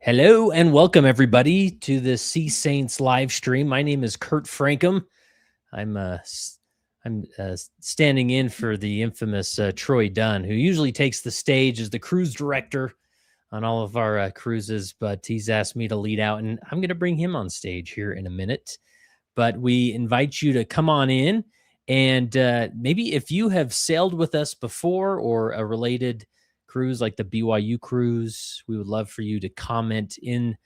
Hello and welcome everybody to the Sea Saints live stream. My name is Kurt Frankum. I'm standing in for the infamous Troy Dunn, who usually takes the stage as the cruise director on all of our cruises, but he's asked me to lead out, and I'm going to bring him on stage here in a minute. But we invite you to come on in, and maybe if you have sailed with us before or a related cruise like the BYU cruise, we would love for you to comment in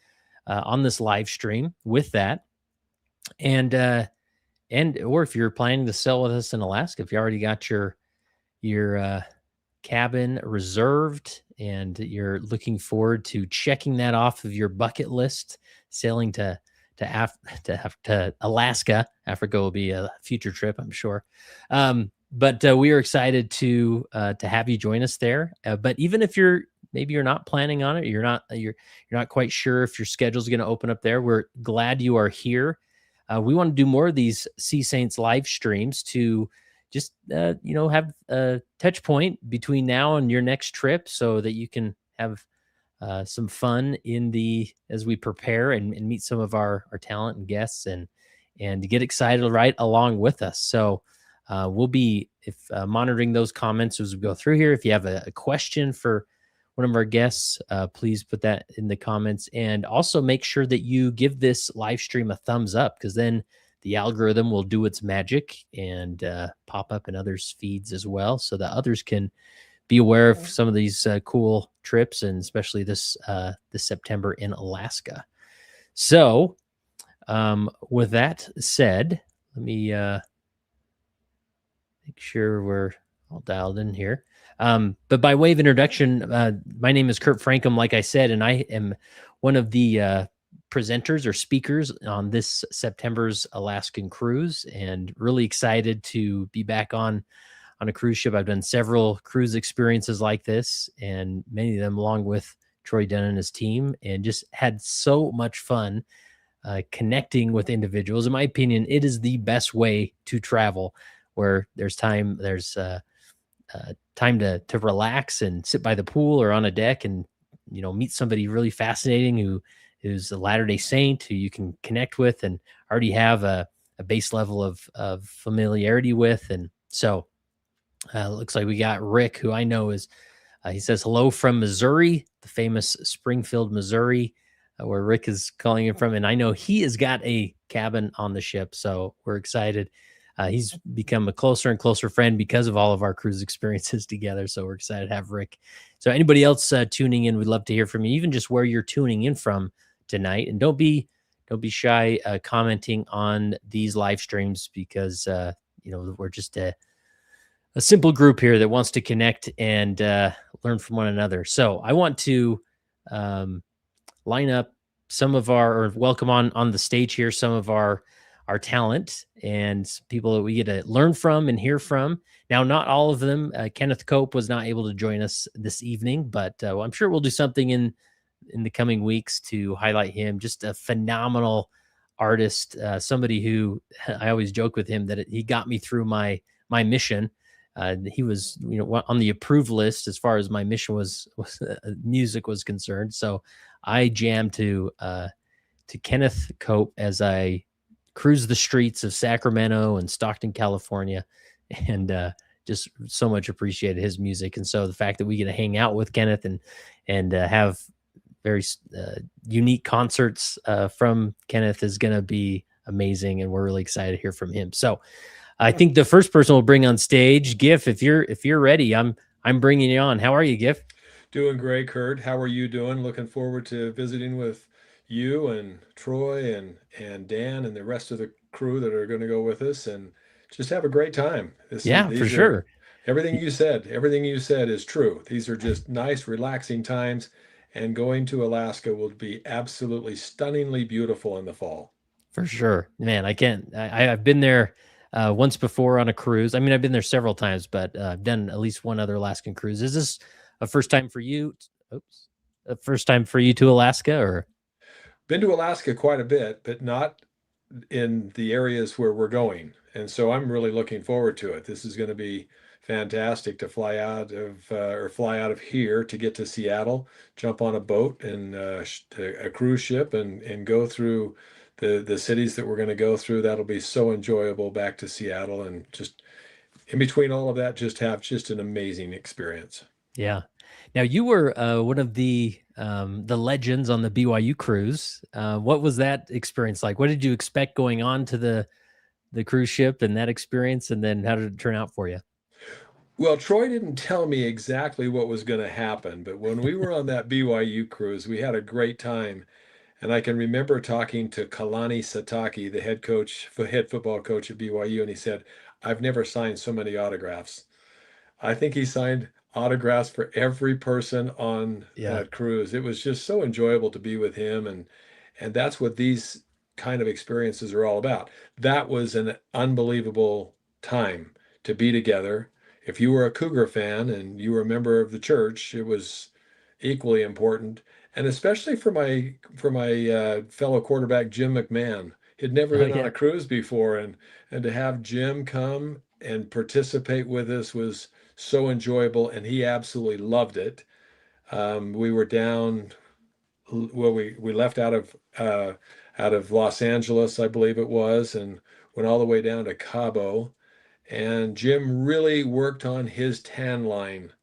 on this live stream with that. And or if you're planning to sail with us in Alaska, if you already got your cabin reserved and you're looking forward to checking that off of your bucket list, sailing to Alaska. Africa will be a future trip, I'm sure. But we are excited to have you join us there. But even if maybe you're not planning on it, you're not quite sure if your schedule is going to open up there, we're glad you are here. We want to do more of these Sea Saints live streams to just have a touch point between now and your next trip, so that you can have some fun as we prepare and meet some of our talent and guests and to get excited right along with us. So we'll be monitoring those comments as we go through here. If you have a question for one of our guests, please put that in the comments, and also make sure that you give this live stream a thumbs up, because then the algorithm will do its magic and pop up in others' feeds as well, so that others can be aware of some of these cool trips, and especially this September in Alaska. So with that said, let me make sure we're all dialed in here. But by way of introduction, my name is Kurt Frankum, like I said, and I am one of the presenters or speakers on this September's Alaskan Cruise, and really excited to be back on a cruise ship. I've done several cruise experiences like this, and many of them along with Troy Dunn and his team, and just had so much fun connecting with individuals. In my opinion, it is the best way to travel, where there's time to relax and sit by the pool or on a deck and meet somebody really fascinating who's a Latter-day Saint who you can connect with and already have a base level of familiarity with. And so looks like we got Rick, who I know is he says hello from Missouri, the famous Springfield, Missouri, where Rick is calling in from, and I know he has got a cabin on the ship, so we're excited. He's become a closer and closer friend because of all of our cruise experiences together. So we're excited to have Rick. So anybody else tuning in, we'd love to hear from you, even just where you're tuning in from tonight. And don't be shy commenting on these live streams, because we're just a simple group here that wants to connect and learn from one another. So I want to line up or welcome on the stage here some of our talent and people that we get to learn from and hear from. Now, not all of them. Kenneth Cope was not able to join us this evening, but I'm sure we'll do something in the coming weeks to highlight him. Just a phenomenal artist, somebody who I always joke with him that he got me through my mission. He was, on the approved list as far as my mission was music was concerned. So I jammed to Kenneth Cope as I cruise the streets of Sacramento and Stockton, California, and just so much appreciated his music. And so the fact that we get to hang out with Kenneth and have very unique concerts from Kenneth is going to be amazing, and we're really excited to hear from him. So I think the first person we'll bring on stage, Giff, if you're ready, I'm bringing you on. How are you, Giff? Doing great, Kurt. How are you doing? Looking forward to visiting with you and Troy and Dan and the rest of the crew that are going to go with us, and just have a great time. Yeah, for These are sure. everything you said is true. These are just nice, relaxing times, and going to Alaska will be absolutely stunningly beautiful in the fall. For sure, man. I've been there once before on a cruise. I mean, I've been there several times, but I've done at least one other Alaskan cruise. Is this a first time for you? Oops, a first time for you to Alaska, or? Been to Alaska quite a bit, but not in the areas where we're going. And so I'm really looking forward to it. This is going to be fantastic to fly out of or fly out of here to get to Seattle, jump on a boat and a cruise ship and go through the cities that we're going to go through. That'll be so enjoyable back to Seattle and just in between all of that, just have just an amazing experience. Yeah. Now you were one of the legends on the BYU cruise. What was that experience like? What did you expect going on to the cruise ship and that experience, and then how did it turn out for you? Well, Troy didn't tell me exactly what was going to happen, but when we were on that BYU cruise, we had a great time. And I can remember talking to Kalani Satake, the head coach, head football coach at BYU, and he said, I've never signed so many autographs. I think he signed autographs for every person on Yeah. that cruise. It was just so enjoyable to be with him, and that's what these kind of experiences are all about. That was an unbelievable time to be together. If you were a Cougar fan and you were a member of the church, it was equally important, and especially for my fellow quarterback Jim McMahon. He'd never Oh been on yeah. a cruise before, and to have Jim come and participate with us was so enjoyable, and he absolutely loved it. We were down, well, we left out of Los Angeles, I believe it was, and went all the way down to Cabo. And Jim really worked on his tan line.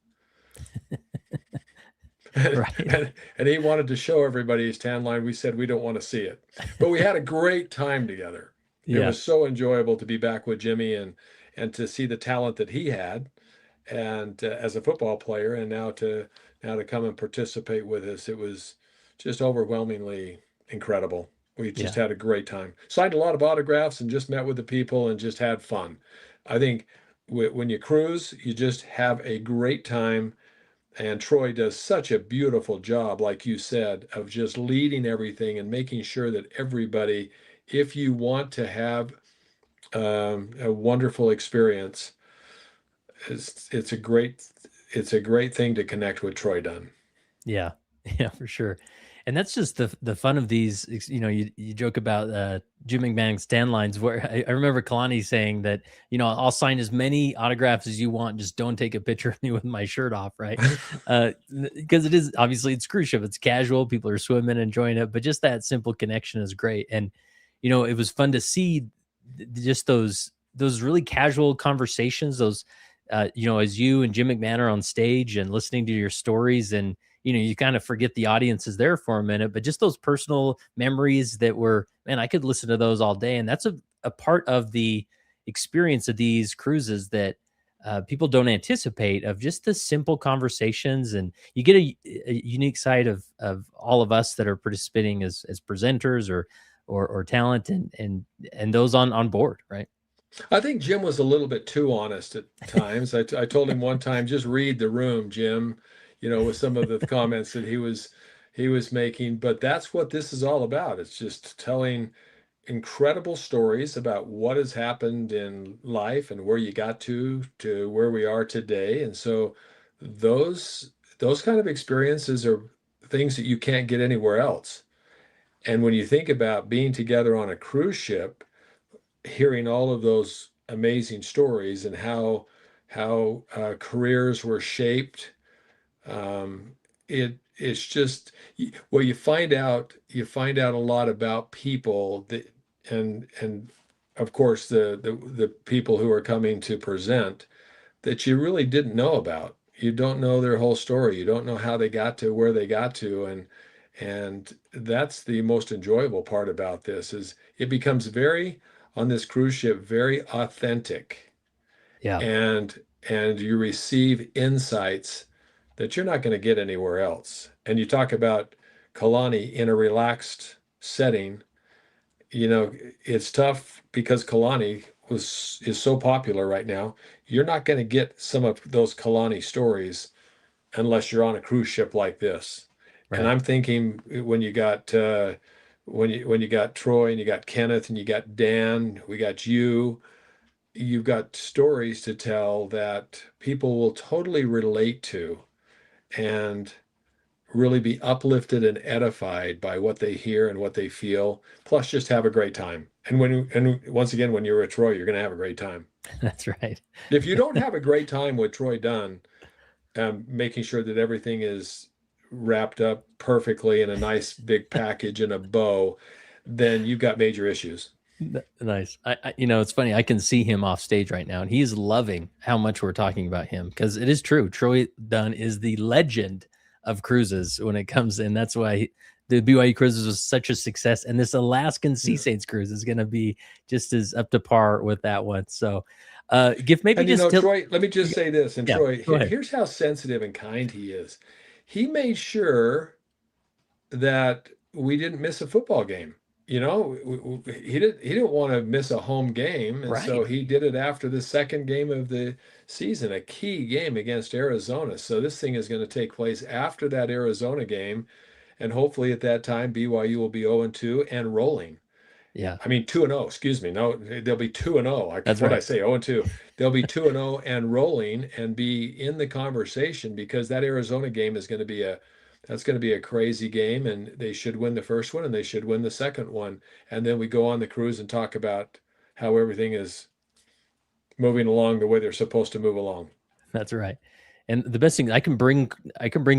Right. And he wanted to show everybody his tan line. We said we don't want to see it, but we had a great time together. It Yeah. was so enjoyable to be back with Jimmy and to see the talent that he had and as a football player, and now to come and participate with us. It was just overwhelmingly incredible. We just Yeah. had a great time. Signed a lot of autographs and just met with the people and just had fun. I think when you cruise, you just have a great time, and Troy does such a beautiful job, like you said, of just leading everything and making sure that everybody, if you want to have a wonderful experience, it's a great thing to connect with Troy Dunn. Yeah. Yeah, for sure. And that's just the fun of these. You joke about Jim McMahon's tan lines. Where I remember Kalani saying that, I'll sign as many autographs as you want, just don't take a picture of me with my shirt off, right? Because it is obviously it's cruise ship, it's casual, people are swimming, enjoying it, but just that simple connection is great. And it was fun to see just those really casual conversations, those as you and Jim McMahon are on stage and listening to your stories, and you kind of forget the audience is there for a minute, but just those personal memories that were, man, I could listen to those all day. And that's a part of the experience of these cruises that people don't anticipate, of just the simple conversations. And you get a unique side of all of us that are participating as presenters or talent and those on board, right? I think Jim was a little bit too honest at times. I told him one time, just read the room, Jim, with some of the comments that he was making. But that's what this is all about. It's just telling incredible stories about what has happened in life and where you got to where we are today. And so those kind of experiences are things that you can't get anywhere else. And when you think about being together on a cruise ship, hearing all of those amazing stories and how careers were shaped, it's just, well, you find out a lot about people that, and of course the people who are coming to present, that you really didn't know about. You don't know their whole story. You don't know how they got to where they got to, and that's the most enjoyable part about this is it becomes very, on this cruise ship, very authentic, Yeah. and you receive insights that you're not going to get anywhere else. And you talk about Kalani in a relaxed setting. You know, it's tough because Kalani is so popular right now. You're not going to get some of those Kalani stories unless you're on a cruise ship like this. And Right. I'm thinking when you got when you got Troy and you got Kenneth and you got Dan, we got you, you've got stories to tell that people will totally relate to. And really be uplifted and edified by what they hear and what they feel, plus just have a great time. And once again, when you're with Troy, you're going to have a great time. That's right. If you don't have a great time with Troy Dunn, making sure that everything is wrapped up perfectly in a nice big package and a bow, then you've got major issues. Nice. It's funny. I can see him off stage right now, and he's loving how much we're talking about him because it is true. Troy Dunn is the legend of cruises when it comes in. That's why the BYU cruises was such a success, and this Alaskan Sea Yeah. Saints cruise is going to be just as up to par with that one. So, Gift, maybe And you just know, tell. Troy, let me just say this. And Yeah, Troy, go ahead. here's how sensitive and kind he is. He made sure that we didn't miss a football game. You know, he didn't want to miss a home game, and so Right. he did it after the second game of the season, a key game against Arizona. So this thing is going to take place after that Arizona game, and hopefully at that time BYU will be 0-2 and rolling. Yeah, I mean 2-0, excuse me. No, they'll be 2-0. that's What I right. say, 0-2. They'll be 2-0 and rolling and be in the conversation because that Arizona game is going to be a crazy game, and they should win the first one and they should win the second one. And then we go on the cruise and talk about how everything is moving along the way they're supposed to move along. That's right. And the best thing I can bring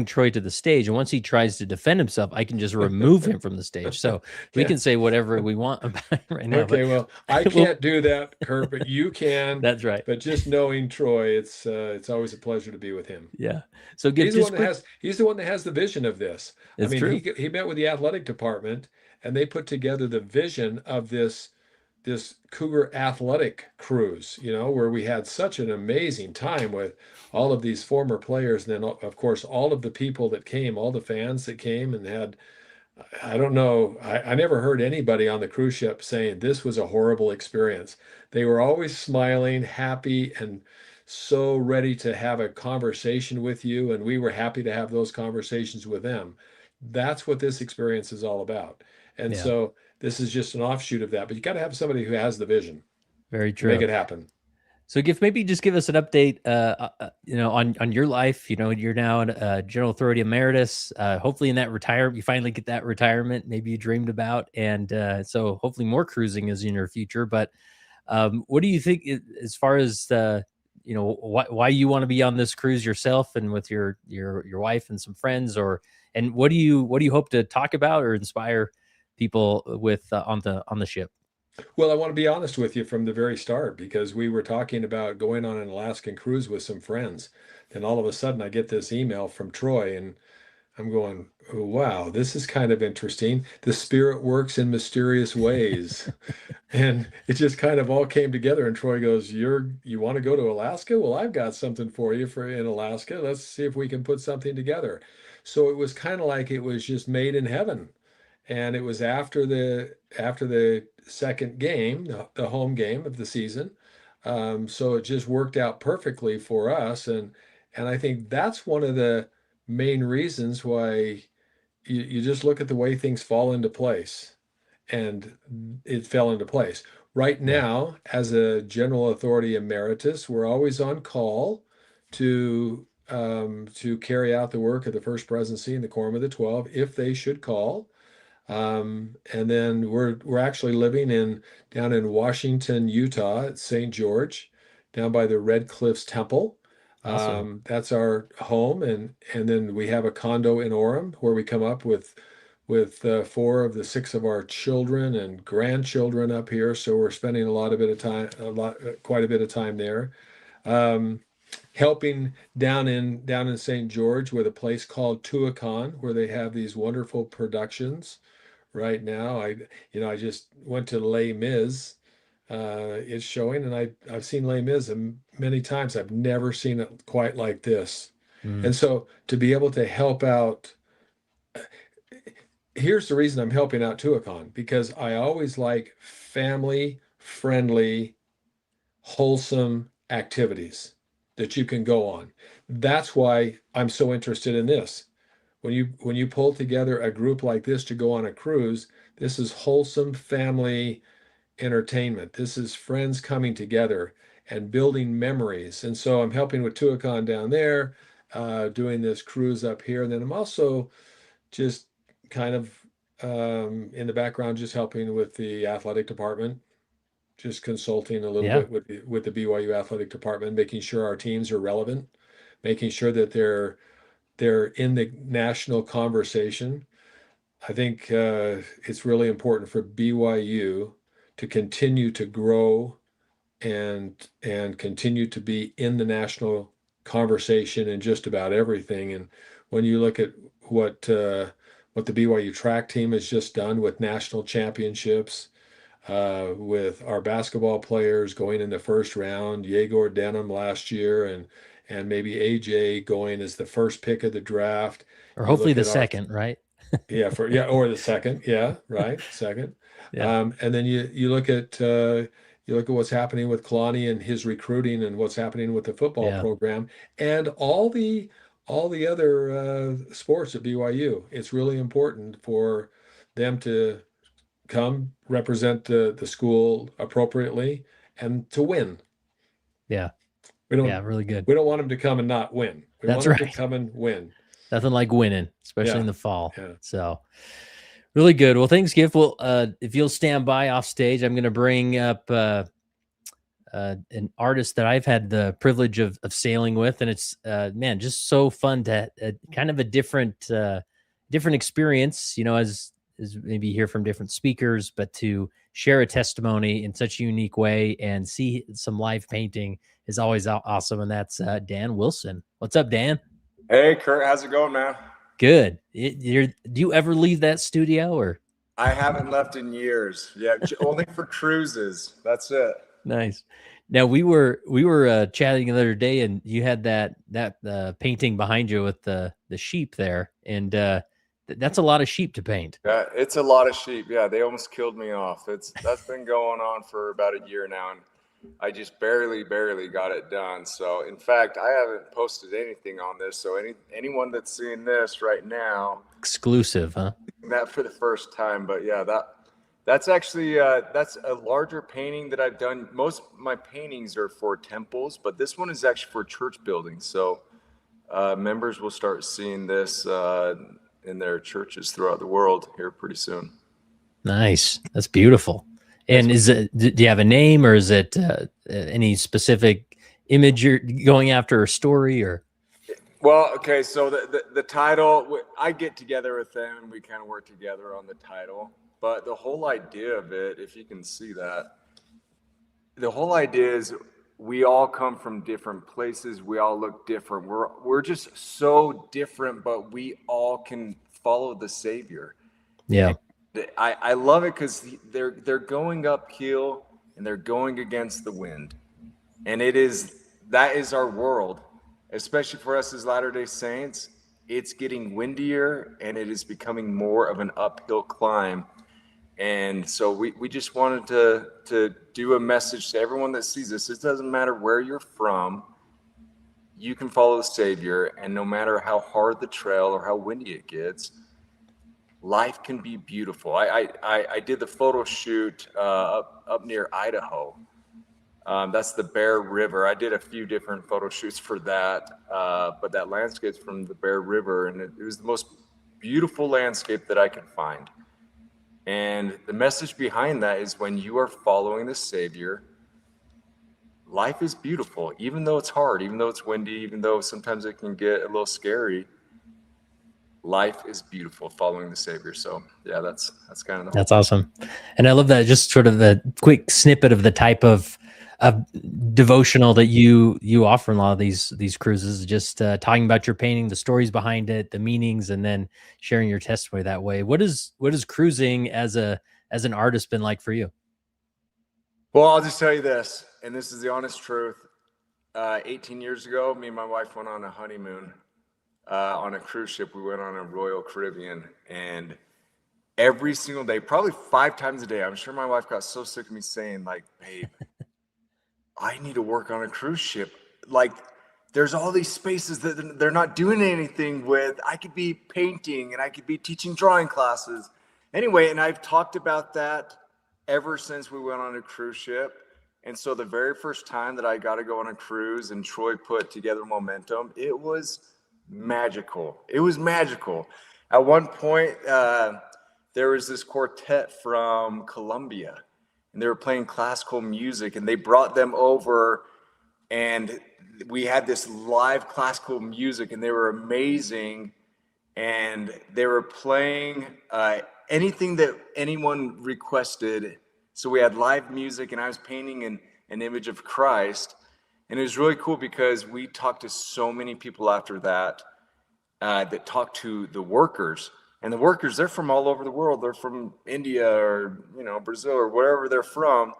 Troy to the stage, and once he tries to defend himself, I can just remove him from the stage. So we Yeah. can say whatever we want about him right now. But Okay, well, I well, can't do that, Kurt, but you can. that's right. But just knowing Troy, it's always a pleasure to be with him. Yeah. So give just quick. He's the one that has the vision of this. I It's mean, true. he met with the athletic department and they put together the vision of this Cougar athletic cruise, where we had such an amazing time with all of these former players, and then of course all of the people that came, all the fans that came and had, I don't know. I never heard anybody on the cruise ship saying this was a horrible experience. They were always smiling, happy, and so ready to have a conversation with you. And we were happy to have those conversations with them. That's what this experience is all about. And Yeah. so this is just an offshoot of that. But you got to have somebody who has the vision Very to make true. it happen. So, Gift, maybe just give us an update, on your life. You're now a general authority emeritus. Hopefully, in that retirement, you finally get that retirement maybe you dreamed about, and so hopefully more cruising is in your future. But what do you think as far as why you want to be on this cruise yourself and with your wife and some friends, and what do you hope to talk about or inspire people with on the ship? Well, I want to be honest with you from the very start because we were talking about going on an Alaskan cruise with some friends. Then all of a sudden, I get this email from Troy, and I'm going, "Oh, wow, this is kind of interesting. The spirit works in mysterious ways." And it just kind of all came together. And Troy goes, You want to go to Alaska? Well, I've got something for you for in Alaska. Let's see if we can put something together. So it was kind of like it was just made in heaven. And it was after the second game, the home game of the season. So it just worked out perfectly for us. And I think that's one of the main reasons why you just look at the way things fall into place, and it fell into place. Right Yeah. now, as a general authority emeritus, we're always on call to carry out the work of the First Presidency and the Quorum of the 12 if they should call. And then we're actually living down in Washington, Utah, at St. George, down by the Red Cliffs Temple. Awesome. That's our home, and then we have a condo in Orem where we come up with four of the six of our children and grandchildren up here. So we're spending quite a bit of time there. Um, Helping down in St. George with a place called Tuacahn, where they have these wonderful productions right now. I just went to Les Mis. It's showing, and I've seen Les Mis many times. I've never seen it quite like this. Mm, And so to be able to help out, here's the reason I'm helping out Tuacahn, because I always like family friendly, wholesome activities that you can go on. That's why I'm so interested in this. When you pull together a group like this to go on a cruise, this is wholesome family entertainment. This is friends coming together and building memories. And so I'm helping with Tuacahn down there. doing this cruise up here. And then I'm also just kind of in the background, just helping with the athletic department, just consulting a little Yeah. bit with the BYU athletic department, making sure our teams are relevant, making sure that they're in the national conversation. I think it's really important for BYU to continue to grow and continue to be in the national conversation in just about everything. And when you look at what the BYU track team has just done with national championships, with our basketball players going in the first round, Yegor Denham last year, and maybe AJ going as the first pick of the draft. Or You hopefully look the at our second, right? or the second, yeah, right, second. Yeah. And then you look at what's happening with Kalani and his recruiting, and what's happening with the football Yeah. program, and all the other sports at BYU. It's really important for them to come represent the school appropriately and to win. Yeah. We Yeah. don't Really good. we don't want them to come and not win. We That's want them to right. come and win. Nothing like winning, especially in Yeah, the fall. yeah. So really good. Well, thanks, Gift. Well, if you'll stand by off stage, I'm going to bring up an artist that I've had the privilege of sailing with, and it's man, just so fun to kind of a different experience, as maybe hear from different speakers, but to share a testimony in such a unique way and see some live painting is always awesome. And that's Dan Wilson. What's up, Dan? Hey, Kurt, how's it going, man? Good. Do you ever leave that studio or? I haven't left in years. Yeah, only for cruises. That's it. Nice. Now we were chatting the other day, and you had that painting behind you with the sheep there, and that's a lot of sheep to paint. Yeah, it's a lot of sheep. Yeah, they almost killed me off. That's been going on for about a year now, and I just barely got it done. So, in fact, I haven't posted anything on this. So, anyone that's seeing this right now, Exclusive, huh? that for the first time. But yeah, that's actually that's a larger painting that I've done. Most of my paintings are for temples, but this one is actually for church buildings. So members will start seeing this in their churches throughout the world here pretty soon. Nice. That's beautiful. And do you have a name, or is it any specific image you're going after, or story, or? Well, okay. So the title, I get together with them and we kind of work together on the title. But the whole idea of it, if you can see that, the whole idea is we all come from different places. We all look different. We're just so different, but we all can follow the Savior. Yeah. And I love it because they're going uphill and they're going against the wind, and that is our world, especially for us as Latter-day Saints. It's getting windier and it is becoming more of an uphill climb. And so we just wanted to do a message to everyone that sees this. It doesn't matter where you're from, you can follow the Savior, and no matter how hard the trail or how windy it gets, life can be beautiful. I did the photo shoot up near Idaho. That's the Bear River. I did a few different photo shoots for that, but that landscape's from the Bear River, and it was the most beautiful landscape that I could find. And the message behind that is when you are following the Savior, life is beautiful, even though it's hard, even though it's windy, even though sometimes it can get a little scary. Life is beautiful following the Savior. So yeah, that's kind of that's awesome. And I love that, just sort of the quick snippet of the type of devotional that you offer in a lot of these cruises, just talking about your painting, the stories behind it, the meanings, and then sharing your testimony that way. What is cruising as an artist been like for you? Well, I'll just tell you this, and this is the honest truth. 18 years ago, me and my wife went on a honeymoon on a cruise ship. We went on a Royal Caribbean, and every single day, probably 5 times a day, I'm sure my wife got so sick of me saying, like, babe, I need to work on a cruise ship. Like, there's all these spaces that they're not doing anything with. I could be painting and I could be teaching drawing classes. Anyway, and I've talked about that ever since we went on a cruise ship. And so the very first time that I got to go on a cruise and Troy put together Momentum, it was magical. It was magical. At one point, there was this quartet from Colombia, and they were playing classical music, and they brought them over, and we had this live classical music, and they were amazing. And they were playing anything that anyone requested. So we had live music, and I was painting an image of Christ. And it was really cool because we talked to so many people after that that talked to the workers. And the workers, they're from all over the world. They're from India or, Brazil or wherever they're from.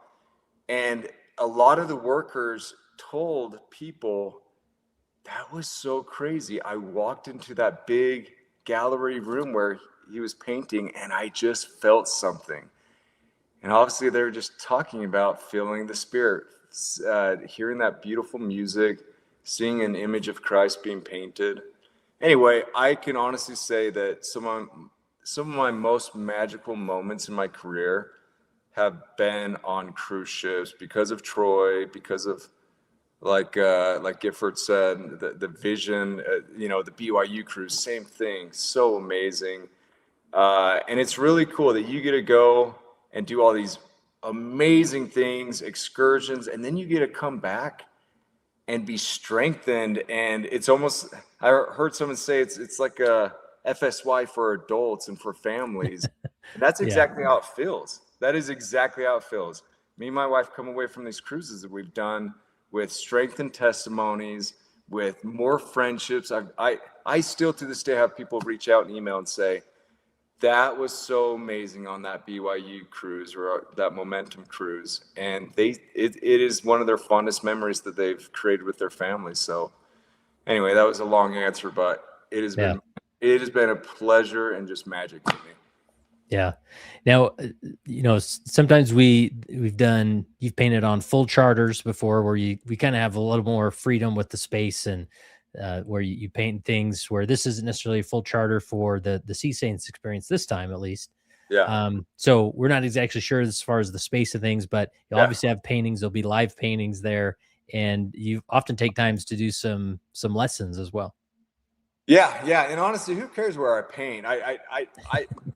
And a lot of the workers told people, that was so crazy. I walked into that big gallery room where he was painting, and I just felt something. And obviously they were just talking about feeling the Spirit, hearing that beautiful music, seeing an image of Christ being painted. Anyway, I can honestly say that some of my most magical moments in my career have been on cruise ships because of Troy, because of like Gifford said, the vision, the BYU cruise, same thing, so amazing. And it's really cool that you get to go and do all these amazing things, excursions, and then you get to come back and be strengthened. And it's almost, I heard someone say it's like a FSY for adults and for families. And that's Yeah. exactly how it feels. That is exactly how it feels. Me and my wife come away from these cruises that we've done with strengthened testimonies, with more friendships. I still to this day have people reach out and email and say, that was so amazing on that BYU cruise or that Momentum cruise. And it is one of their fondest memories that they've created with their families. So anyway, that was a long answer, but it has been a pleasure and just magic to me. Yeah. Now, sometimes you've painted on full charters before where we kind of have a little more freedom with the space and where you paint things where this isn't necessarily a full charter for the Sea Saints experience this time, at least. Yeah. So we're not exactly sure as far as the space of things, but you obviously have paintings. There'll be live paintings there, and you often take times to do some lessons as well. Yeah, and honestly, who cares where I paint?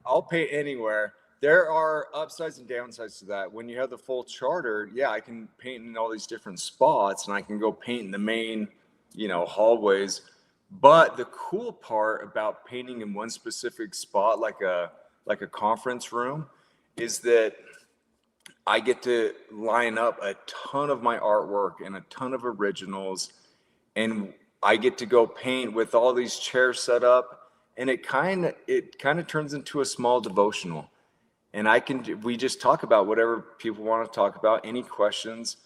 I'll paint anywhere. There are upsides and downsides to that. When you have the full charter, I can paint in all these different spots, and I can go paint in the main, hallways. But the cool part about painting in one specific spot, like a conference room, is that I get to line up a ton of my artwork and a ton of originals, and I get to go paint with all these chairs set up, and it kind of turns into a small devotional. And we just talk about whatever people want to talk about, any questions,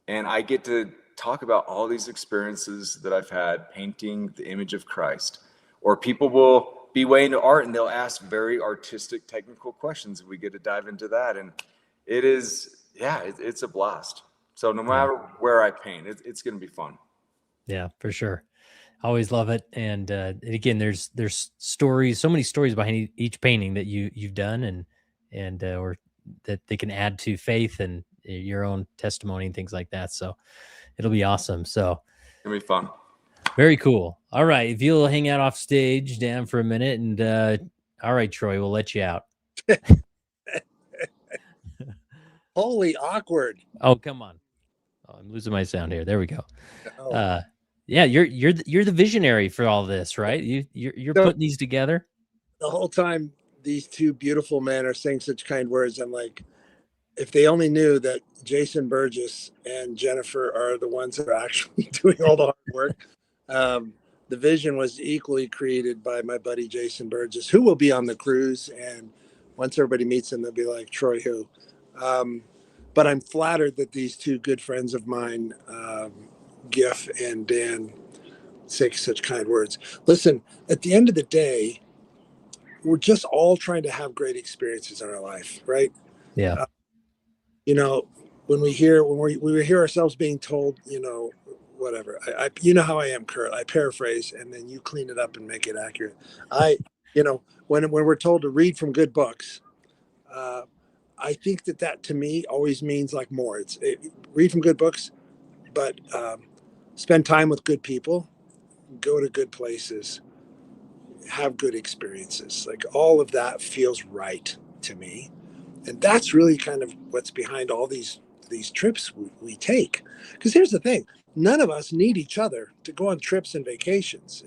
and I get to talk about all these experiences that I've had painting the image of Christ. Or people will be way into art and they'll ask very artistic, technical questions, and we get to dive into that. And it's a blast. So no matter where I paint, it's going to be fun. Yeah, for sure. Always love it. And again, there's stories, so many stories behind each painting that you've done and or that they can add to faith and your own testimony and things like that. So it'll be awesome. So it'll be fun. Very cool. All right. If you'll hang out off stage, Dan, for a minute, and all right, Troy, we'll let you out. Holy awkward. Oh, come on. Oh, I'm losing my sound here. There we go. Yeah, you're the visionary for all this, right? You're putting these together. The whole time these two beautiful men are saying such kind words, I'm like, if they only knew that Jason Burgess and Jennifer are the ones that are actually doing all the hard work. The vision was equally created by my buddy Jason Burgess, who will be on the cruise. And once everybody meets him, they'll be like, Troy, who? But I'm flattered that these two good friends of mine, Giff and Dan, say such kind words. Listen, at the end of the day, we're just all trying to have great experiences in our life, right? Yeah. When we hear ourselves being told, whatever, I how I am, Kurt. I paraphrase and then you clean it up and make it accurate. When we're told to read from good books, I think that to me always means like more. Read from good books, but spend time with good people, go to good places, have good experiences. Like all of that feels right to me. And that's really kind of what's behind all these trips we take. Because here's the thing, none of us need each other to go on trips and vacations.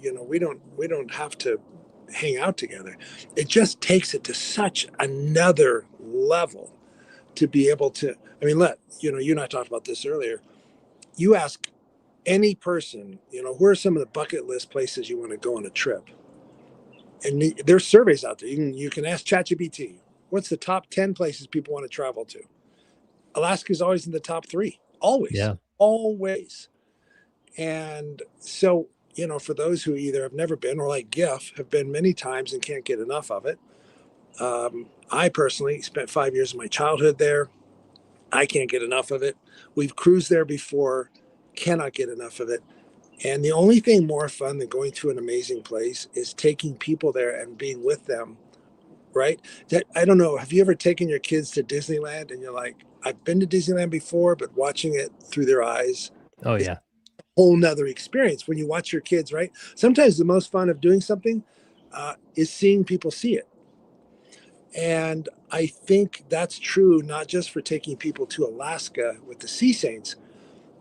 You know, we don't have to hang out together. It just takes it to such another level to be able to, I mean, you and I talked about this earlier. You ask any person, you know, where are some of the bucket list places you want to go on a trip? And there's surveys out there. You can ask ChatGPT, what's the top 10 places people want to travel to? Alaska is always in the top 3, always, Yeah. always. And so, you know, for those who either have never been or like GIF have been many times and can't get enough of it. I personally spent 5 years of my childhood there. I can't get enough of it. We've cruised there before, cannot get enough of it. And the only thing more fun than going to an amazing place is taking people there and being with them, right? I don't know. Have you ever taken your kids to Disneyland and you're like, I've been to Disneyland before, but watching it through their eyes Oh is yeah. a whole nother experience when you watch your kids, right? Sometimes the most fun of doing something is seeing people see it. And I think that's true, not just for taking people to Alaska with the Sea Saints,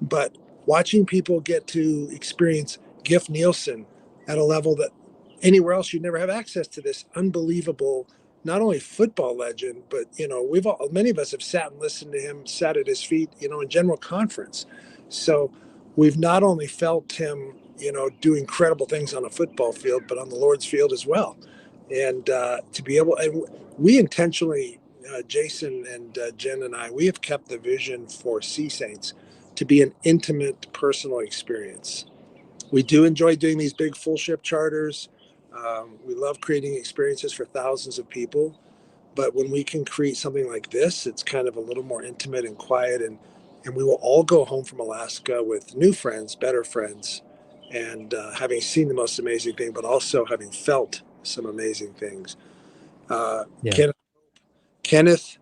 but watching people get to experience Giff Nielsen at a level that anywhere else you'd never have access to this unbelievable, not only football legend, but you know, many of us have sat and listened to him, sat at his feet, you know, in general conference. So we've not only felt him, you know, do incredible things on a football field, but on the Lord's field as well. And to be able, and we intentionally, Jason and Jen and I, we have kept the vision for Sea Saints to be an intimate, personal experience. We do enjoy doing these big full ship charters. We love creating experiences for thousands of people. But when we can create something like this, it's kind of a little more intimate and quiet. And we will all go home from Alaska with new friends, better friends, and having seen the most amazing thing, but also having felt some amazing things. Yeah. Kenneth,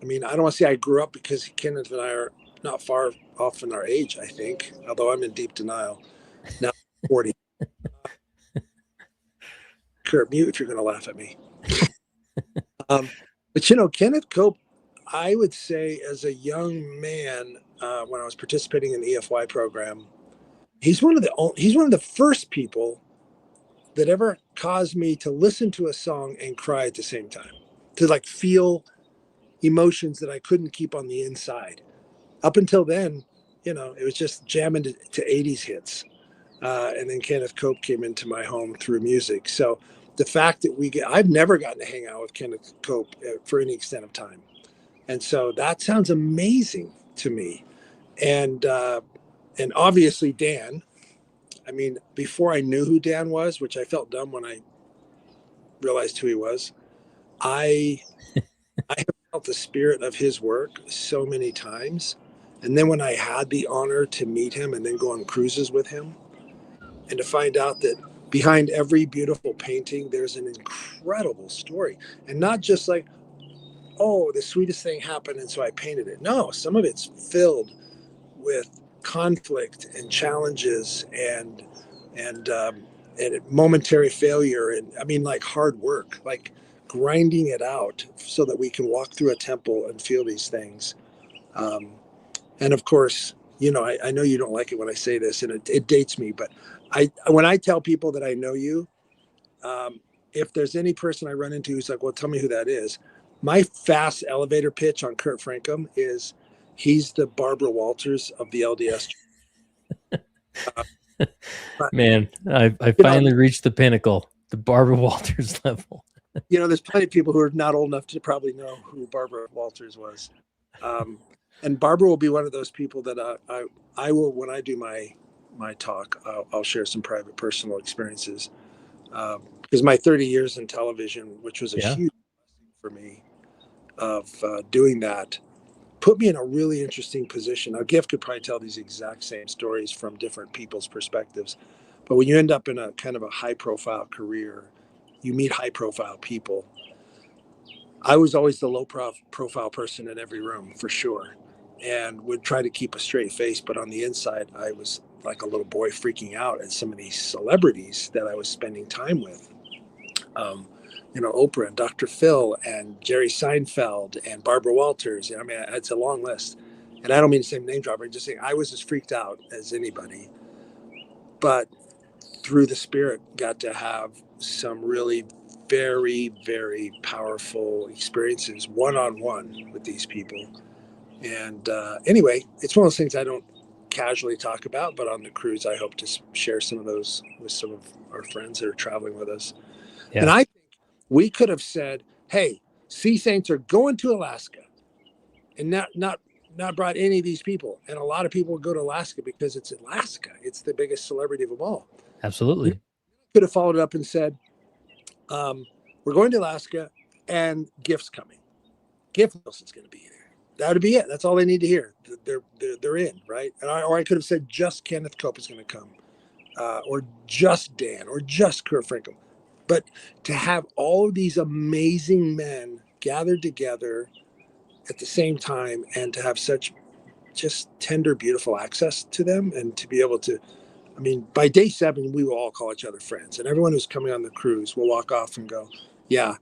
I mean, I don't want to say I grew up because Kenneth and I are not far off in our age, I think, although I'm in deep denial. Now 40. Kurt, mute if you're going to laugh at me. But, you know, Kenneth Cope, I would say as a young man, when I was participating in the EFY program, he's one of the first people that ever caused me to listen to a song and cry at the same time, to like feel emotions that I couldn't keep on the inside. Up until then, you know, it was just jamming to 80s hits. And then Kenneth Cope came into my home through music. So the fact that I've never gotten to hang out with Kenneth Cope for any extent of time. And so that sounds amazing to me. And obviously Dan, I mean, before I knew who Dan was, which I felt dumb when I realized who he was, I have felt the spirit of his work so many times. And then when I had the honor to meet him and then go on cruises with him, and to find out that behind every beautiful painting, there's an incredible story. And not just like, oh, the sweetest thing happened, and so I painted it. No, some of it's filled with conflict and challenges and momentary failure. And I mean, like hard work, like grinding it out so that we can walk through a temple and feel these things. And of course, you know, I know you don't like it when I say this, and it dates me, but when I tell people that I know you, if there's any person I run into who's like, well, tell me who that is. My fast elevator pitch on Kurt Frankum is he's the Barbara Walters of the LDS. Man, I finally reached the pinnacle, the Barbara Walters level. You know, there's plenty of people who are not old enough to probably know who Barbara Walters was. And Barbara will be one of those people that I will, when I do my talk, I'll share some private personal experiences. Because my 30 years in television, which was a huge blessing for me of doing that, put me in a really interesting position. Now, Giff could probably tell these exact same stories from different people's perspectives. But when you end up in a kind of a high profile career, you meet high profile people. I was always the low profile person in every room for sure, and would try to keep a straight face. But on the inside, I was like a little boy freaking out at some of these celebrities that I was spending time with. Oprah and Dr. Phil and Jerry Seinfeld and Barbara Walters. I mean, it's a long list. And I don't mean to say name drop, I'm just saying I was as freaked out as anybody. But through the spirit, got to have some really very, very powerful experiences one-on-one with these people. And anyway, it's one of those things I don't casually talk about, but on the cruise, I hope to share some of those with some of our friends that are traveling with us. Yeah. And I think we could have said, hey, Sea Saints are going to Alaska, and not brought any of these people. And a lot of people would go to Alaska because it's Alaska. It's the biggest celebrity of them all. Absolutely. We could have followed up and said, we're going to Alaska and Gift's coming. Gift Nelson's going to be there. That would be it. That's all they need to hear. They're in, right? Or I could have said just Kenneth Cope is going to come, or just Dan, or just Kurt Franklin. But to have all of these amazing men gathered together at the same time, and to have such just tender, beautiful access to them, and to be able to, I mean, by day 7, we will all call each other friends, and everyone who's coming on the cruise will walk off and go, yeah,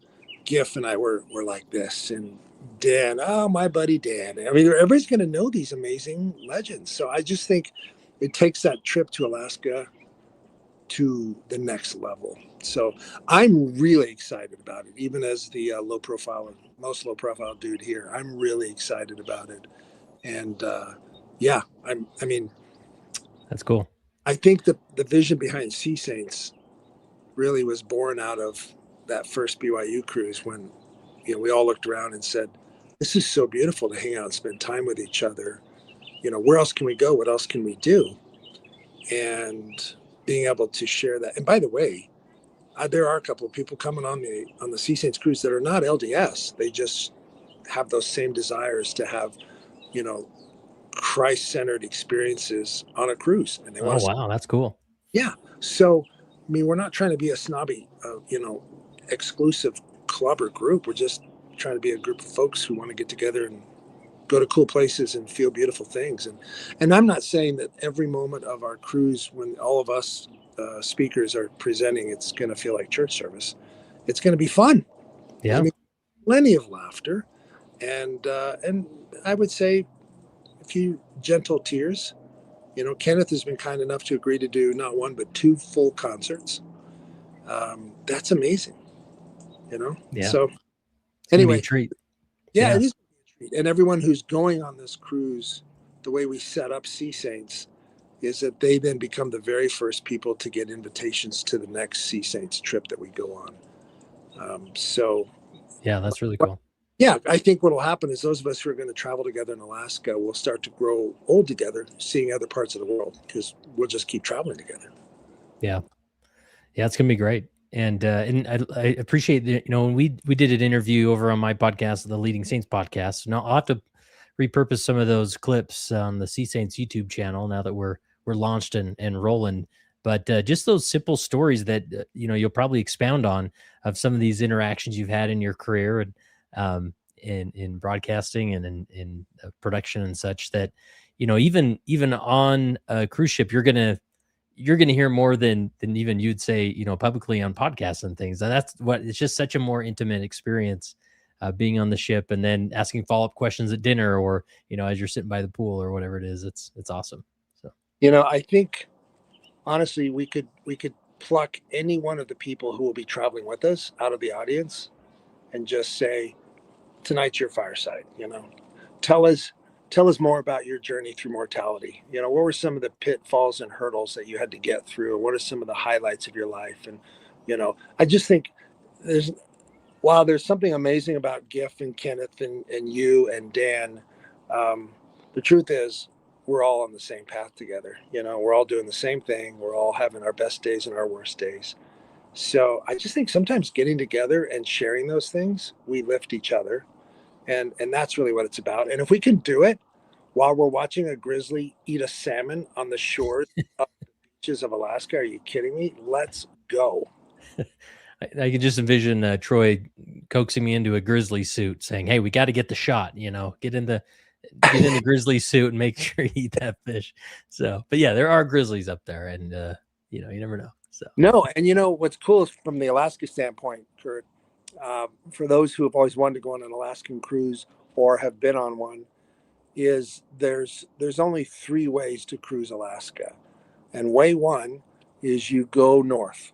Giff and I were like this, and Dan, oh, my buddy Dan. I mean, everybody's going to know these amazing legends. So I just think it takes that trip to Alaska to the next level. So I'm really excited about it, even as the most low profile dude here. I'm really excited about it. And yeah, I mean, that's cool. I think the vision behind Sea Saints really was born out of that first BYU cruise, when we all looked around and said, this is so beautiful to hang out and spend time with each other. Where else can we go? What else can we do? And being able to share that. And by the way, there are a couple of people coming on the Sea Saints cruise that are not LDS. They just have those same desires to have, Christ-centered experiences on a cruise. And they want to. Wow, that's cool. Yeah. So, I mean, we're not trying to be a snobby, exclusive club or group. We're just trying to be a group of folks who want to get together and go to cool places and feel beautiful things. And I'm not saying that every moment of our cruise, when all of us speakers are presenting, it's going to feel like church service. It's going to be fun. Yeah. I mean, plenty of laughter, and I would say a few gentle tears. Kenneth has been kind enough to agree to do not 1 but 2 full concerts. That's amazing. Yeah. So anyway, treat. Yeah, it is a treat. And everyone who's going on this cruise, the way we set up Sea Saints is that they then become the very first people to get invitations to the next Sea Saints trip that we go on. So yeah, that's really cool. Yeah, I think what will happen is those of us who are going to travel together in Alaska will start to grow old together, seeing other parts of the world, because we'll just keep traveling together. Yeah, it's gonna be great. And I appreciate that. When we did an interview over on my podcast, the Leading Saints podcast. Now I'll have to repurpose some of those clips on the Sea Saints YouTube channel now that we're launched and rolling. But just those simple stories that you'll probably expound on, of some of these interactions you've had in your career, and in broadcasting and in production and such, that even on a cruise ship, you're gonna hear more than even you'd say publicly on podcasts and things. And that's what, it's just such a more intimate experience, being on the ship and then asking follow-up questions at dinner, or as you're sitting by the pool or whatever it is. It's awesome. So I think honestly we could pluck any one of the people who will be traveling with us out of the audience and just say, tonight's your fireside. Tell us more about your journey through mortality. What were some of the pitfalls and hurdles that you had to get through? What are some of the highlights of your life? And I just think there's something amazing about Giff and Kenneth and you and Dan. The truth is, we're all on the same path together. We're all doing the same thing. We're all having our best days and our worst days. So I just think sometimes getting together and sharing those things, we lift each other. And that's really what it's about. And if we can do it while we're watching a grizzly eat a salmon on the shores of the beaches of Alaska, are you kidding me? Let's go. I could just envision Troy coaxing me into a grizzly suit, saying, "Hey, we got to get the shot. Get in the get in the grizzly suit and make sure you eat that fish. So, but yeah, there are grizzlies up there, and you know, you never know. So No, and you know what's cool is from the Alaska standpoint, Kurt. For those who have always wanted to go on an Alaskan cruise or have been on one, is there's only three ways to cruise Alaska, and way one is you go north,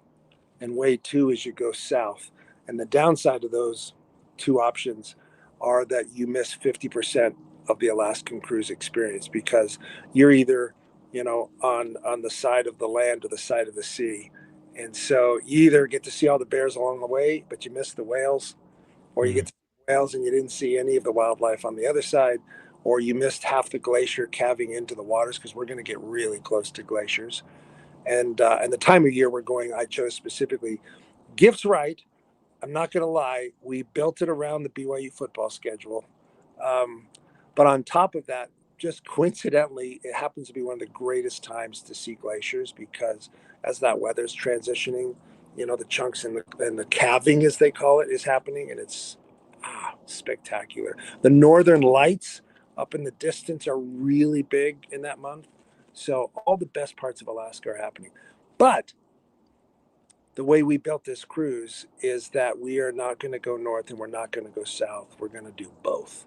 and way two is you go south. And the downside of those two options are that you miss 50% of the Alaskan cruise experience because you're either, you know, on the side of the land or the side of the sea. And so you either get to see all the bears along the way, but you miss the whales, or you mm, get to see whales and you didn't see any of the wildlife on the other side, or you missed half the glacier calving into the waters because we're going to get really close to glaciers. And the time of year we're going, I chose specifically. Gift's right. I'm not going to lie. We built it around the BYU football schedule. Um, but on top of that, just coincidentally, it happens to be one of the greatest times to see glaciers because as that weather's transitioning, you know, the chunks and the calving, as they call it, is happening. And it's spectacular. The northern lights up in the distance are really big in that month. So all the best parts of Alaska are happening. But the way we built this cruise is that we are not going to go north and we're not going to go south. We're going to do both.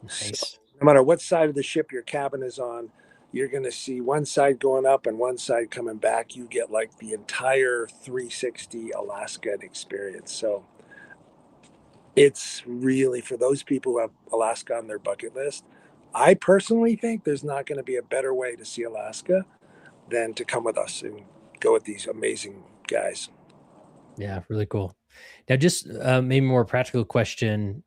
So nice. no matter what side of the ship your cabin is on, you're going to see one side going up and one side coming back. You get like the entire 360 Alaskan experience. So it's really for those people who have Alaska on their bucket list. I personally think there's not going to be a better way to see Alaska than to come with us and go with these amazing guys. Yeah, really cool. Now, just maybe more practical question.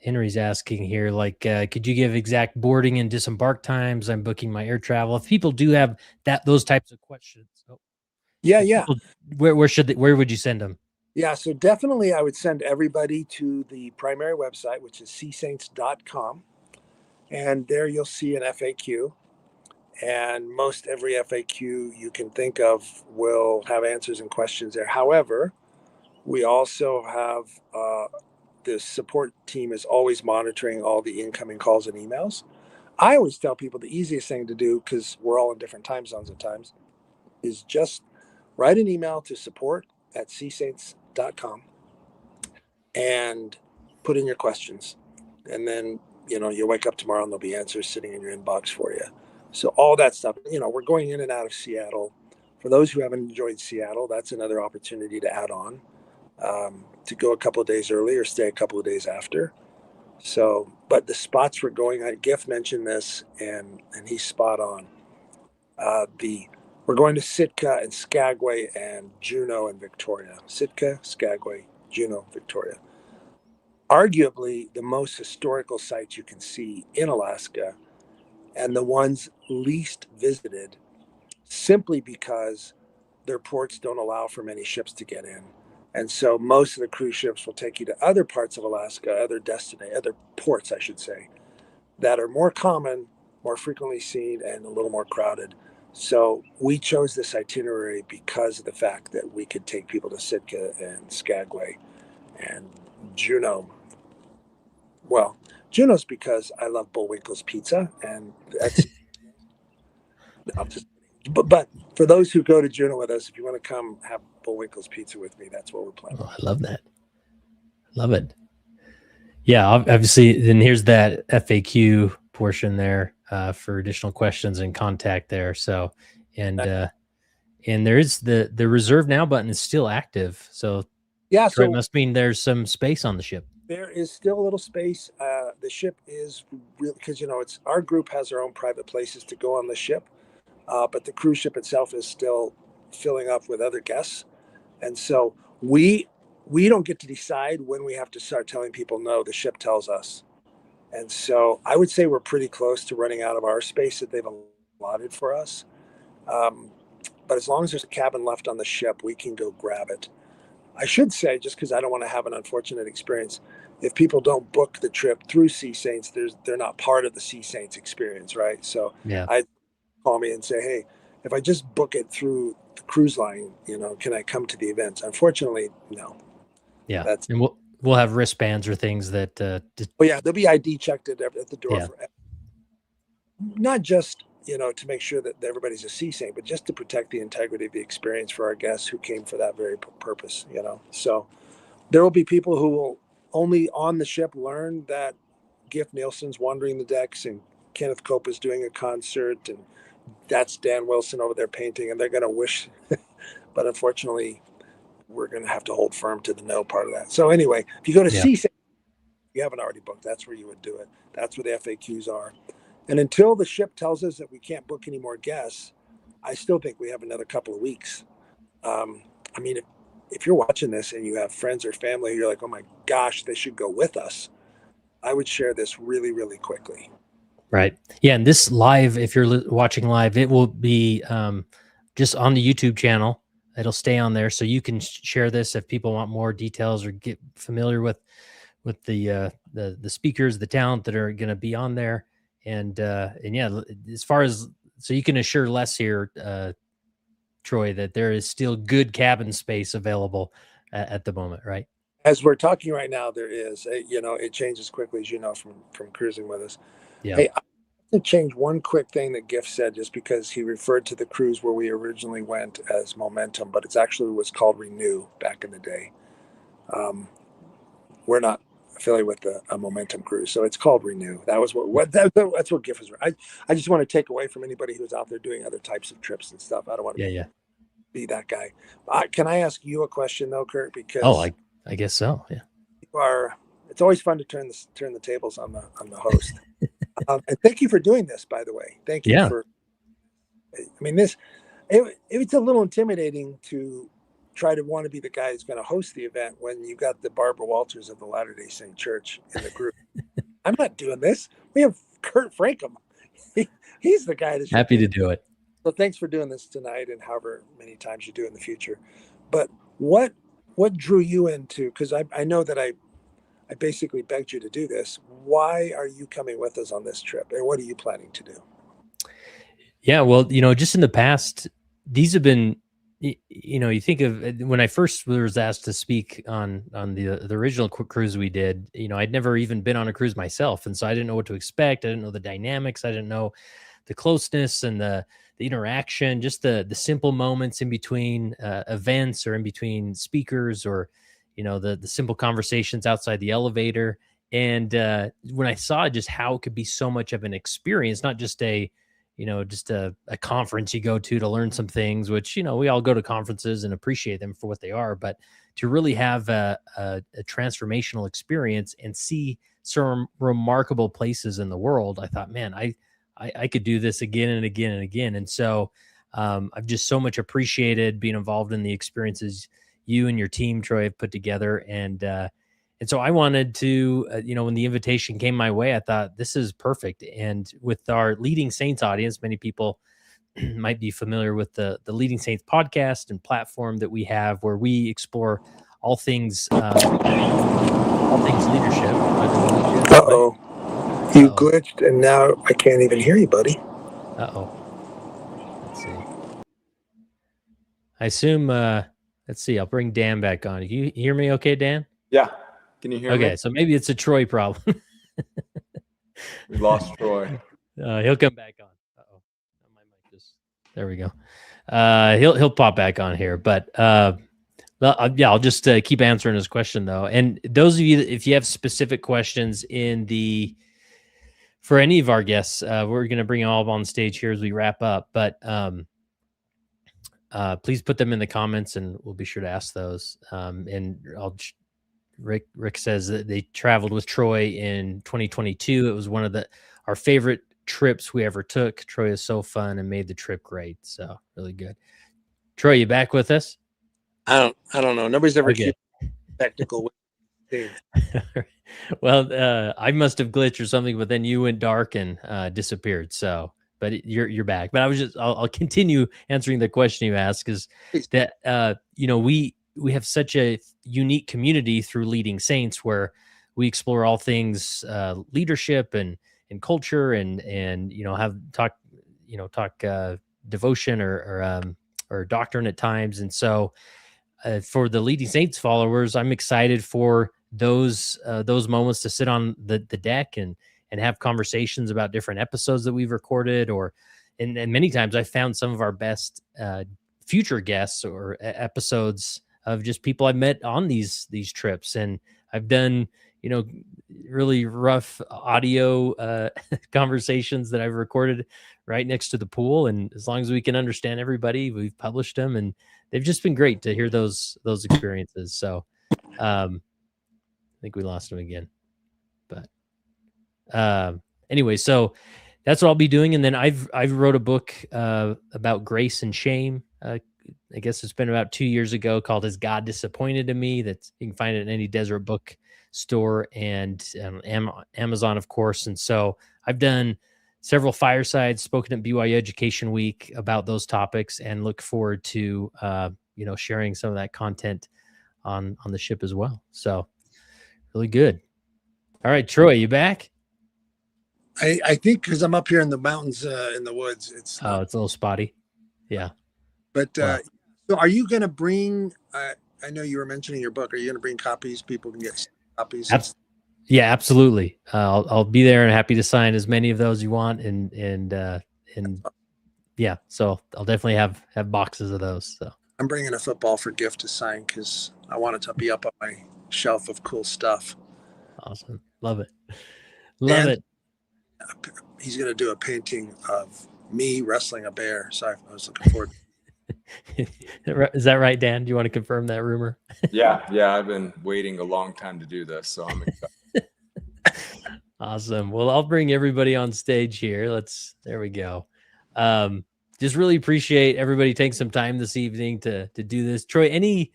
Henry's asking here, like, could you give exact boarding and disembark times? I'm booking my air travel. If people do have those types of questions, Yeah, if yeah. people, where would you send them? Yeah, so definitely I would send everybody to the primary website, which is seasaints.com. And there you'll see an FAQ. And most every FAQ you can think of will have answers and questions there. However, we also have the support team is always monitoring all the incoming calls and emails. I always tell people the easiest thing to do, because we're all in different time zones at times, is just write an email to support@seasaints.com and put in your questions. And then, you know, you wake up tomorrow and there'll be answers sitting in your inbox for you. So all that stuff, you know, we're going in and out of Seattle. For those who haven't enjoyed Seattle, that's another opportunity to add on, to go a couple of days early or stay a couple of days after. So, but the spots we're going, Giff mentioned this, and he's spot on. The We're going to Sitka and Skagway and Juneau and Victoria. Sitka, Skagway, Juneau, Victoria. Arguably the most historical sites you can see in Alaska, and the ones least visited, simply because their ports don't allow for many ships to get in. And so most of the cruise ships will take you to other parts of Alaska, other ports, I should say, that are more common, more frequently seen, and a little more crowded. So we chose this itinerary because of the fact that we could take people to Sitka and Skagway and Juneau. Well, Juneau's because I love Bullwinkle's pizza, and that's I'll just. But for those who go to Juneau with us, if you want to come have Bullwinkle's pizza with me, that's what we're planning. Oh, I love that. Love it. Yeah, obviously. Then here's that FAQ portion there for additional questions and contact there. So, and there is the reserve now button is still active. So Yeah, it so must mean there's some space on the ship. there is still a little space. The ship is real because, you know, it's our group has our own private places to go on the ship, but the cruise ship itself is still filling up with other guests, and so we don't get to decide when we have to start telling people no. The ship tells us, and so I would say we're pretty close to running out of our space that they've allotted for us. Um, but as long as there's a cabin left on the ship, we can go grab it. I should say, just because I don't want to have an unfortunate experience, if people don't book the trip through Sea Saints, they're not part of the Sea Saints experience, right? So Yeah. I call me and say, hey, if I just book it through the cruise line, you know, can I come to the events? Unfortunately, no. Yeah. That's And we'll have wristbands or things that. Oh yeah, they'll be ID checked at the door Yeah. for not just to make sure that everybody's a sea saint, but just to protect the integrity of the experience for our guests who came for that very purpose. So there will be people who will only on the ship learn that Giff Nielsen's wandering the decks and Kenneth Cope is doing a concert and that's Dan Wilson over there painting, and they're going to wish, but unfortunately, we're going to have to hold firm to the no part of that. So anyway, if you go to sea saint, you haven't already booked, that's where you would do it. That's where the FAQs are. And until the ship tells us that we can't book any more guests, I still think we have another couple of weeks. I mean, if you're watching this and you have friends or family, you're like, oh my gosh, they should go with us. I would share this really, really quickly. Right. Yeah. And this live, if you're watching live, it will be just on the YouTube channel. It'll stay on there. So you can share this if people want more details or get familiar with the speakers, the talent that are going to be on there. And yeah, as far as, so you can assure Les here, Troy, that there is still good cabin space available at the moment, right? As we're talking right now, there is, it changes quickly, as you know, from cruising with us. Yeah. Hey, I want to change one quick thing that Giff said, just because he referred to the cruise where we originally went as Momentum, but it's actually was called Renew back in the day. We're not affiliated with a Momentum cruise, so it's called Renew. That was that's what Giff is. I just want to take away from anybody who's out there doing other types of trips and stuff. I don't want to be that guy. Can I ask you a question though, Kurt? Because I guess so. Yeah. It's always fun to turn the tables on the host. And thank you for doing this, by the way. Thank you for. I mean, it's a little intimidating to try to want to be the guy who's going to host the event when you got the Barbara Walters of the Latter-day Saint Church in the group. I'm not doing this. We have Kurt Frankham. He's the guy that's happy to do it. So thanks for doing this tonight, and however many times you do in the future. But what drew you into? Because I know that I basically begged you to do this. Why are you coming with us on this trip, and what are you planning to do? Yeah, well, just in the past, these have been, you think of when I first was asked to speak on the original cruise we did, I'd never even been on a cruise myself. And so I didn't know what to expect. I didn't know the dynamics. I didn't know the closeness and the interaction, just the simple moments in between events or in between speakers, or, the simple conversations outside the elevator. And when I saw just how it could be so much of an experience, not just a conference you go to learn some things, which, we all go to conferences and appreciate them for what they are, but to really have a transformational experience and see some remarkable places in the world, I thought, man, I could do this again and again and again. And so I've just so much appreciated being involved in the experiences you and your team, Troy, have put together. And so I wanted to, when the invitation came my way, I thought this is perfect. And with our Leading Saints audience, many people might be familiar with the Leading Saints podcast and platform that we have, where we explore all things leadership. Uh-oh. You glitched, and now I can't even hear you, buddy. Uh-oh. Let's see. I assume, let's see, I'll bring Dan back on. You hear me okay, Dan? Yeah. Can you hear me? Okay, so maybe it's a Troy problem. We lost Troy. He'll come back on. Uh-oh. My mic just, there we go. He'll pop back on here, but I'll just keep answering his question though. And those of you, if you have specific questions for any of our guests, we're going to bring them all on stage here as we wrap up, but please put them in the comments and we'll be sure to ask those. And Rick says that they traveled with Troy in 2022. It was one of our favorite trips we ever took. Troy is so fun and made the trip great. So really good. Troy, you back with us? I don't know. Nobody's ever technical. Well, I must have glitched or something, but then you went dark and disappeared. So, but you're back. But I'll continue answering the question you asked, because that we have such a unique community through Leading Saints, where we explore all things leadership and culture and have talk devotion or doctrine at times. And so for the Leading Saints followers, I'm excited for those moments to sit on the deck and have conversations about different episodes that we've recorded, and many times I found some of our best future guests or episodes of just people I met on these trips. And I've done, really rough audio conversations that I've recorded right next to the pool. And as long as we can understand everybody, we've published them, and they've just been great to hear those experiences. So I think we lost him again, but anyway, so that's what I'll be doing. And then I've wrote a book about grace and shame. I guess it's been about 2 years ago, called "Has God Disappointed in Me?" That's, you can find it in any Deseret book store and Amazon, of course. And so I've done several firesides, spoken at BYU Education Week about those topics, and look forward to sharing some of that content on the ship as well. So really good. All right, Troy, you back? I think because I'm up here in the mountains, in the woods, it's a little spotty. Yeah. But so are you going to bring, I know you were mentioning your book, are you going to bring copies? People can get copies. Yeah, absolutely. I'll be there and happy to sign as many of those you want. And yeah, so I'll definitely have boxes of those. So I'm bringing a football for gift to sign, because I want it to be up on my shelf of cool stuff. Awesome. Love it. Love it. He's going to do a painting of me wrestling a bear. So I was looking forward. Is that right, Dan? Do you want to confirm that rumor? Yeah. I've been waiting a long time to do this, so I'm excited. Awesome. Well, I'll bring everybody on stage here. There we go. Just really appreciate everybody taking some time this evening to do this. Troy, any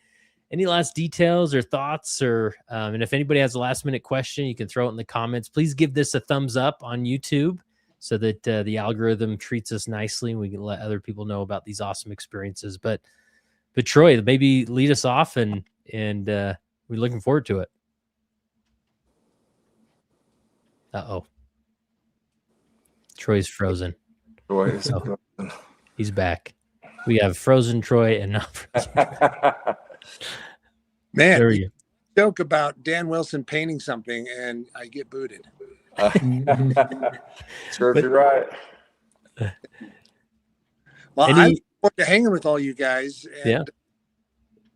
last details or thoughts, or and if anybody has a last minute question, you can throw it in the comments. Please give this a thumbs up on YouTube, so that the algorithm treats us nicely and we can let other people know about these awesome experiences. But Troy, maybe lead us off, and we're looking forward to it. Troy's frozen. Frozen. He's back. We have frozen Troy and not frozen. Man, there we go. Joke about Dan Wilson painting something and I get booted. Serves you right. Well, I look forward to hanging with all you guys. And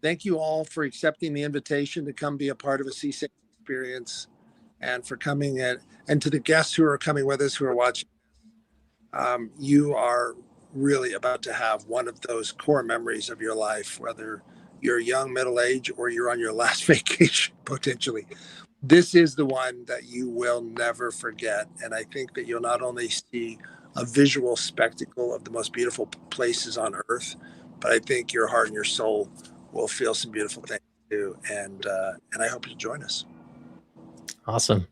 thank you all for accepting the invitation to come be a part of a Sea Saints experience, and for coming and to the guests who are coming with us, who are watching. You are really about to have one of those core memories of your life, whether you're young, middle age, or you're on your last vacation, potentially. This is the one that you will never forget. And I think that you'll not only see a visual spectacle of the most beautiful places on earth, but I think your heart and your soul will feel some beautiful things too. And I hope you'll join us. Awesome.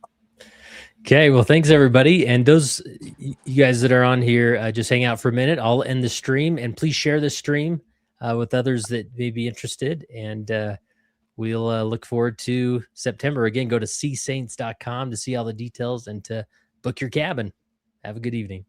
Okay, well, thanks everybody. And those you guys that are on here, just hang out for a minute. I'll end the stream, and please share this stream with others that may be interested. And we'll look forward to September. Again, go to seasaints.com to see all the details and to book your cabin. Have a good evening.